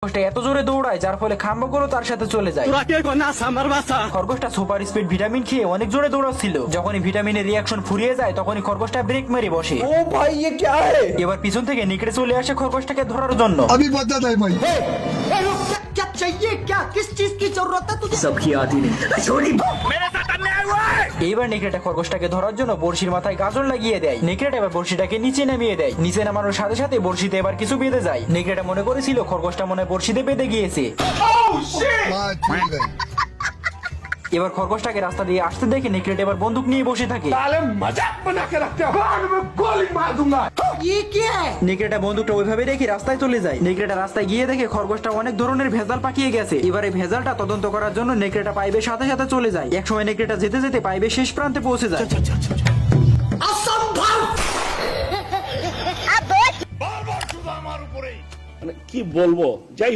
খরগোশটা এত জোরে দৌড়ায় যার ফলে খাম্বাগুলো তার সাথে চলে যায়। খরগোশটা সুপার স্পিড ভিটামিন খেয়ে অনেক জোরে দৌড়াচ্ছিল। যখনই ভিটামিনের রিয়াকশন ফুরিয়ে যায় তখনই খরগোশটা ব্রেক মেরে বসে। ओ भाई ये क्या है? এবার পিছন থেকে নেকড়ে চলে আসে খরগোশটাকে ধরার জন্য। अभी बता दे भाई। क्या चाहिए? क्या किस चीज की जरूरत है तुझे? सबकी आती नहीं छोड़ी এইবার নেকড়েটা খরগোশটাকে ধরার জন্য বড়শির মাথায় গাজর লাগিয়ে দেয়। নেকড়েটা এবার বড়শিটাকে নিচে নামিয়ে দেয়। নিচে নামানোর সাথে সাথে বড়শিতে এবার কিছু বেঁধে যায়। নেকড়েটা মনে করেছিল খরগোশটা মনে হয় বড়শিতে বেঁধে গিয়েছে। हाँ ठीक है। এবার খরগোশটাকে রাস্তা দিয়ে আসতে দেখে নেকড়েটা এবার বন্দুক নিয়ে বসে থাকে। मजाक बना के रखते हो। मैं गोली मार दूंगा। ये क्या है? নেকড়েটা বন্দুকটা ওইভাবে রেখে রাস্তায় চলে যায়। নেকড়েটা রাস্তায় গিয়ে দেখে খরগোশটা অনেক ধরনের ভেজাল পাকিয়ে গেছে। এবার এই ভেজালটা তদন্ত করার জন্য নেকড়েটা পাইপের সাথে সাথে চলে যায়। একসময় নেকড়েটা যেতে যেতে পাইপের শেষ প্রান্তে পৌঁছে যায়। असंभव। মানে কি বলবো যাই